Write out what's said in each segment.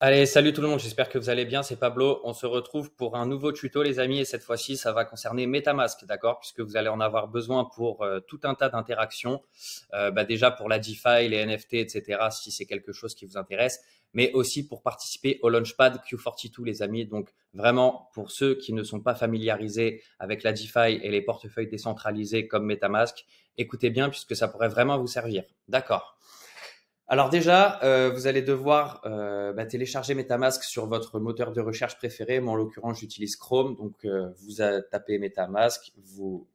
Allez, salut tout le monde, j'espère que vous allez bien, c'est Pablo. On se retrouve pour un nouveau tuto les amis et cette fois-ci ça va concerner MetaMask, d'accord? Puisque vous allez en avoir besoin pour tout un tas d'interactions. Déjà pour la DeFi, les NFT, etc. si c'est quelque chose qui vous intéresse, mais aussi pour participer au Launchpad Q42 les amis. Donc vraiment pour ceux qui ne sont pas familiarisés avec la DeFi et les portefeuilles décentralisés comme MetaMask, écoutez bien puisque ça pourrait vraiment vous servir. D'accord. Alors déjà, vous allez devoir télécharger MetaMask sur votre moteur de recherche préféré. Moi, en l'occurrence, j'utilise Chrome. Donc, tapez MetaMask, vous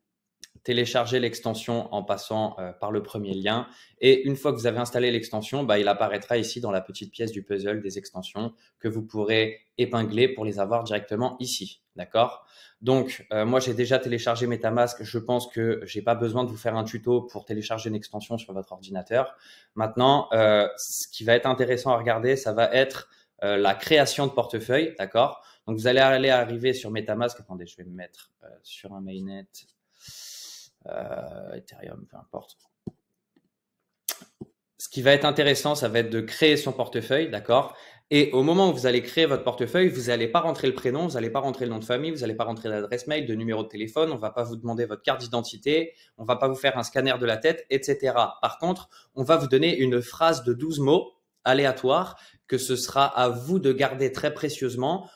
téléchargez l'extension en passant par le premier lien. Et une fois que vous avez installé l'extension, il apparaîtra ici dans la petite pièce du puzzle des extensions que vous pourrez épingler pour les avoir directement ici. D'accord? Donc, moi, j'ai déjà téléchargé MetaMask. Je pense que j'ai pas besoin de vous faire un tuto pour télécharger une extension sur votre ordinateur. Maintenant, ce qui va être intéressant à regarder, ça va être la création de portefeuille. D'accord? Donc, vous allez arriver sur MetaMask. Attendez, je vais me mettre sur un mainnet. Ethereum, peu importe. Ce qui va être intéressant, ça va être de créer son portefeuille, d'accord? Et au moment où vous allez créer votre portefeuille, vous n'allez pas rentrer le prénom, vous n'allez pas rentrer le nom de famille, vous n'allez pas rentrer l'adresse mail, de numéro de téléphone, on ne va pas vous demander votre carte d'identité, on ne va pas vous faire un scanner de la tête, etc. Par contre, on va vous donner une phrase de 12 mots aléatoire que ce sera à vous de garder très précieusement,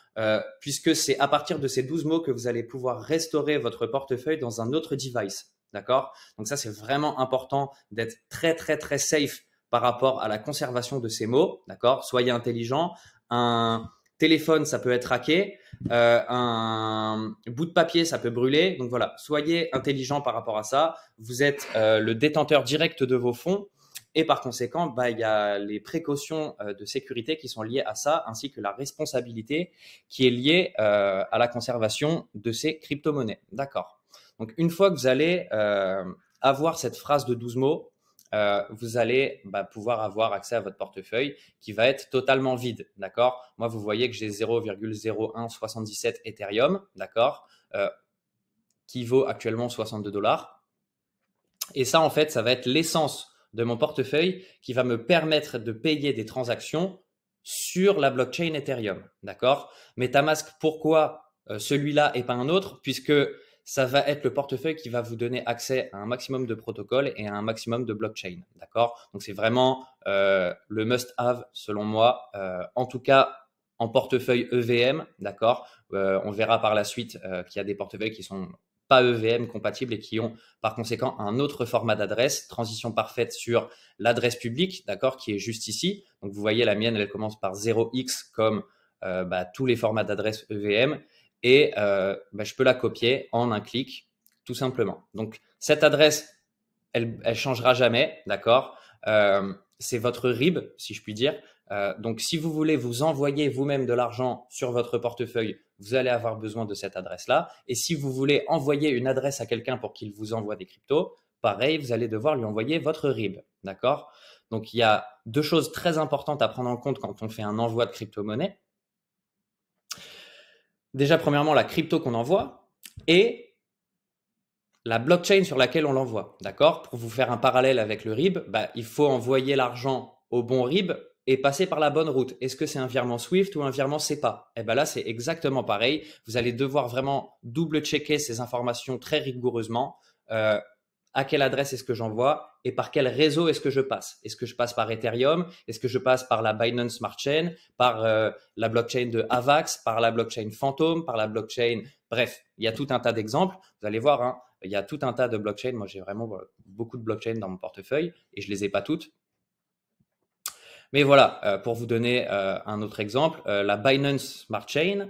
puisque c'est à partir de ces 12 mots que vous allez pouvoir restaurer votre portefeuille dans un autre device. D'accord? Donc ça, c'est vraiment important d'être très, très, très safe par rapport à la conservation de ces mots. D'accord? Soyez intelligent. Un téléphone, ça peut être hacké. Un bout de papier, ça peut brûler. Donc voilà, soyez intelligent par rapport à ça. Vous êtes le détenteur direct de vos fonds. Et par conséquent, il y a les précautions de sécurité qui sont liées à ça, ainsi que la responsabilité qui est liée à la conservation de ces crypto-monnaies. D'accord. Donc, une fois que vous allez avoir cette phrase de 12 mots, vous allez pouvoir avoir accès à votre portefeuille qui va être totalement vide. D'accord? Moi, vous voyez que j'ai 0,0177 Ethereum, d'accord, qui vaut actuellement 62 dollars. Et ça, en fait, ça va être l'essence de mon portefeuille qui va me permettre de payer des transactions sur la blockchain Ethereum. D'accord? MetaMask, pourquoi celui-là et pas un autre? Puisque ça va être le portefeuille qui va vous donner accès à un maximum de protocoles et à un maximum de blockchain. D'accord? Donc, c'est vraiment le must-have selon moi. En tout cas, en portefeuille EVM. D'accord? On verra par la suite qu'il y a des portefeuilles qui sont pas EVM compatibles et qui ont par conséquent un autre format d'adresse, transition parfaite sur l'adresse publique, d'accord, qui est juste ici. Donc vous voyez la mienne, elle commence par 0x comme tous les formats d'adresse EVM et je peux la copier en un clic tout simplement. Donc cette adresse, elle changera jamais, d'accord. C'est votre RIB, si je puis dire. Donc, si vous voulez vous envoyer vous-même de l'argent sur votre portefeuille, vous allez avoir besoin de cette adresse-là. Et si vous voulez envoyer une adresse à quelqu'un pour qu'il vous envoie des cryptos, pareil, vous allez devoir lui envoyer votre RIB. D'accord? Donc, il y a deux choses très importantes à prendre en compte quand on fait un envoi de crypto-monnaie. Déjà, premièrement, la crypto qu'on envoie et la blockchain sur laquelle on l'envoie. D'accord? Pour vous faire un parallèle avec le RIB, il faut envoyer l'argent au bon RIB et passer par la bonne route. Est-ce que c'est un virement SWIFT ou un virement SEPA? Eh ben là, c'est exactement pareil. Vous allez devoir vraiment double-checker ces informations très rigoureusement. À quelle adresse est-ce que j'envoie et par quel réseau est-ce que je passe? Est-ce que je passe par Ethereum? Est-ce que je passe par la Binance Smart Chain, par la blockchain de Avax, par la blockchain Phantom, par la blockchain... Bref, il y a tout un tas d'exemples. Vous allez voir, hein, il y a tout un tas de blockchains. Moi, j'ai vraiment beaucoup de blockchains dans mon portefeuille et je les ai pas toutes. Mais voilà, pour vous donner un autre exemple, la Binance Smart Chain,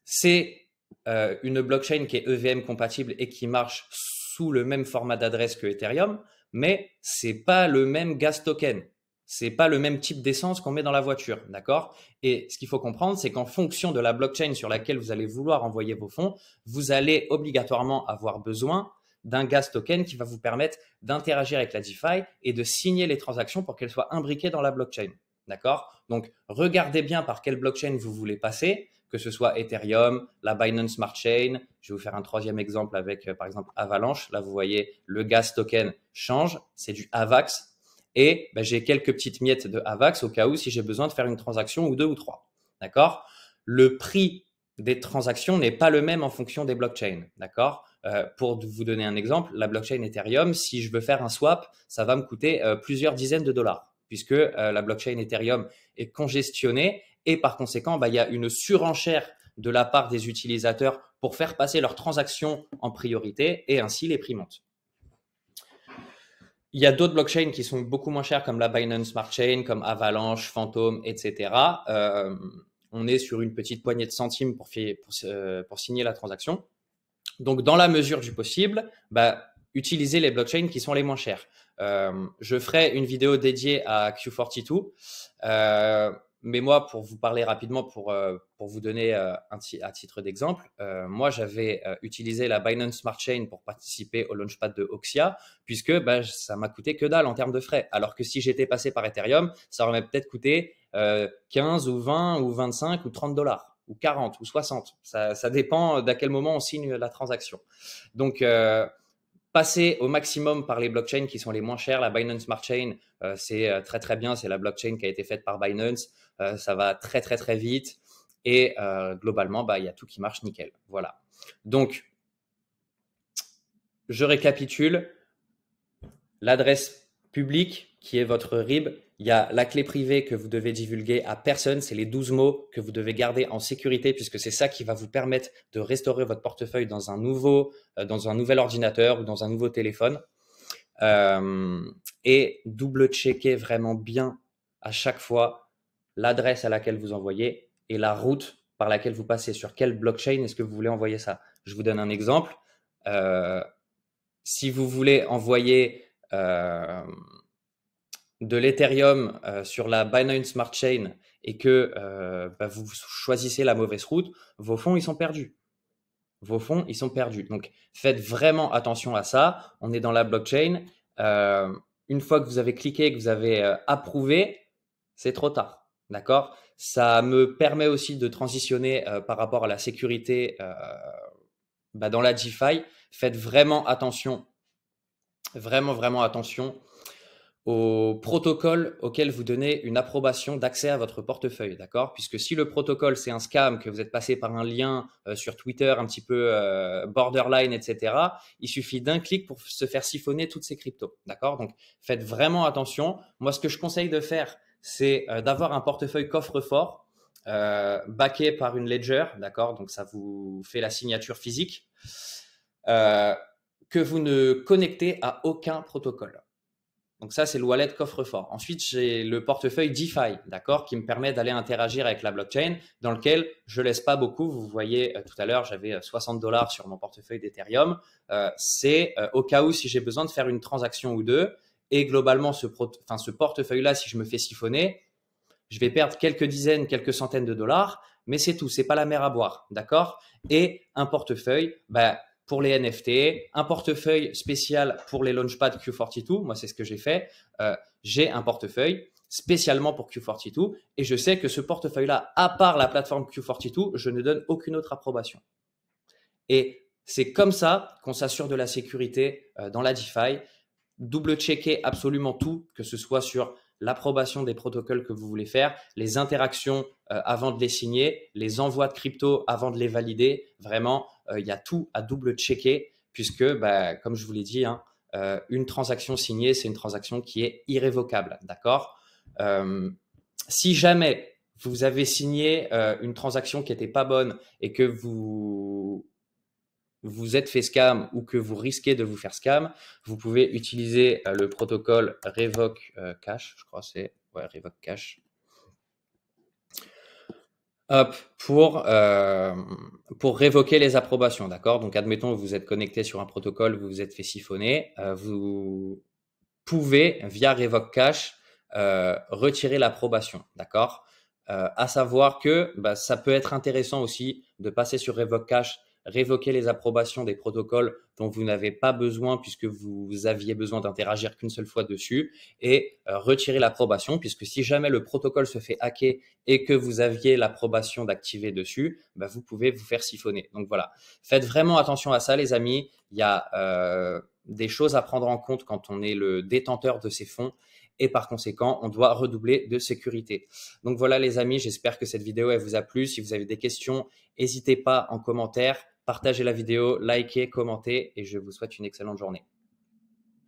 c'est une blockchain qui est EVM compatible et qui marche sous le même format d'adresse que Ethereum, mais c'est pas le même gas token. C'est pas le même type d'essence qu'on met dans la voiture, d'accord? Et ce qu'il faut comprendre, c'est qu'en fonction de la blockchain sur laquelle vous allez vouloir envoyer vos fonds, vous allez obligatoirement avoir besoin d'un gas token qui va vous permettre d'interagir avec la DeFi et de signer les transactions pour qu'elles soient imbriquées dans la blockchain. D'accord? Donc, regardez bien par quelle blockchain vous voulez passer, que ce soit Ethereum, la Binance Smart Chain. Je vais vous faire un troisième exemple avec, par exemple, Avalanche. Là, vous voyez, le gas token change, c'est du AVAX. et j'ai quelques petites miettes de AVAX au cas où si j'ai besoin de faire une transaction ou deux ou trois. D'accord? Le prix des transactions n'est pas le même en fonction des blockchains. D'accord? Pour vous donner un exemple, la blockchain Ethereum, si je veux faire un swap, ça va me coûter plusieurs dizaines de dollars puisque la blockchain Ethereum est congestionnée et par conséquent, il y a une surenchère de la part des utilisateurs pour faire passer leurs transactions en priorité et ainsi les prix montent. Il y a d'autres blockchains qui sont beaucoup moins chères comme la Binance Smart Chain, comme Avalanche, Phantom, etc. On est sur une petite poignée de centimes pour signer la transaction. Donc, dans la mesure du possible, utilisez les blockchains qui sont les moins chères. Je ferai une vidéo dédiée à Q42. Mais moi, pour vous parler rapidement, pour vous donner à titre d'exemple, moi, j'avais utilisé la Binance Smart Chain pour participer au launchpad de Oxia, puisque ça m'a coûté que dalle en termes de frais. Alors que si j'étais passé par Ethereum, ça aurait peut-être coûté 15 ou 20 ou 25 ou 30 dollars, ou 40 ou 60. Ça dépend d'à quel moment on signe la transaction. Donc, passer au maximum par les blockchains qui sont les moins chères. La Binance Smart Chain, c'est très très bien. C'est la blockchain qui a été faite par Binance. Ça va très très très vite et globalement, il y a tout qui marche nickel. Voilà. Donc, je récapitule. L'adresse publique qui est votre RIB. Il y a la clé privée que vous devez divulguer à personne. C'est les 12 mots que vous devez garder en sécurité puisque c'est ça qui va vous permettre de restaurer votre portefeuille dans un nouvel ordinateur ou dans un nouveau téléphone. Et double-checker vraiment bien à chaque fois l'adresse à laquelle vous envoyez et la route par laquelle vous passez. Sur quelle blockchain est-ce que vous voulez envoyer ça? Je vous donne un exemple. Si vous voulez envoyer de l'Ethereum sur la Binance Smart Chain et que vous choisissez la mauvaise route, vos fonds, ils sont perdus. Vos fonds, ils sont perdus. Donc, faites vraiment attention à ça. On est dans la blockchain. Une fois que vous avez cliqué, que vous avez approuvé, c'est trop tard. D'accord? Ça me permet aussi de transitionner par rapport à la sécurité dans la DeFi. Faites vraiment attention. Vraiment, vraiment attention au protocole auquel vous donnez une approbation d'accès à votre portefeuille, d'accord? Puisque si le protocole, c'est un scam, que vous êtes passé par un lien sur Twitter un petit peu borderline, etc., il suffit d'un clic pour se faire siphonner toutes ces cryptos, d'accord? Donc, faites vraiment attention. Moi, ce que je conseille de faire, c'est d'avoir un portefeuille coffre-fort backé par une ledger, d'accord? Donc, ça vous fait la signature physique que vous ne connectez à aucun protocole. Donc ça, c'est le wallet coffre-fort. Ensuite, j'ai le portefeuille DeFi, d'accord, qui me permet d'aller interagir avec la blockchain, dans lequel je laisse pas beaucoup. Vous voyez, tout à l'heure, j'avais 60 dollars sur mon portefeuille d'Ethereum. C'est au cas où si j'ai besoin de faire une transaction ou deux. Et globalement, ce portefeuille-là, si je me fais siphonner, je vais perdre quelques dizaines, quelques centaines de dollars, mais c'est tout. C'est pas la mer à boire, d'accord? Et un portefeuille, pour les NFT, un portefeuille spécial pour les Launchpad Q42. Moi, c'est ce que j'ai fait. J'ai un portefeuille spécialement pour Q42 et je sais que ce portefeuille-là, à part la plateforme Q42, je ne donne aucune autre approbation. Et c'est comme ça qu'on s'assure de la sécurité dans la DeFi. Double-checker absolument tout, que ce soit sur l'approbation des protocoles que vous voulez faire, les interactions avant de les signer, les envois de crypto avant de les valider. Vraiment, il y a tout à double-checker puisque, comme je vous l'ai dit, une transaction signée, c'est une transaction qui est irrévocable. D'accord? Si jamais vous avez signé une transaction qui n'était pas bonne et que vous êtes fait scam ou que vous risquez de vous faire scam, vous pouvez utiliser le protocole Revoke Cash, je crois c'est Revoke Cash. Pour révoquer les approbations, d'accord? Donc, admettons que vous êtes connecté sur un protocole, vous vous êtes fait siphonner, vous pouvez, via Revoke Cash, retirer l'approbation, d'accord? À savoir que ça peut être intéressant aussi de passer sur Revoke Cash, révoquer les approbations des protocoles dont vous n'avez pas besoin puisque vous aviez besoin d'interagir qu'une seule fois dessus et retirer l'approbation puisque si jamais le protocole se fait hacker et que vous aviez l'approbation d'activer dessus, vous pouvez vous faire siphonner. Donc voilà, faites vraiment attention à ça les amis. Il y a des choses à prendre en compte quand on est le détenteur de ces fonds et par conséquent, on doit redoubler de sécurité. Donc voilà les amis, j'espère que cette vidéo elle vous a plu. Si vous avez des questions, n'hésitez pas en commentaire, partagez la vidéo, likez, commentez et je vous souhaite une excellente journée.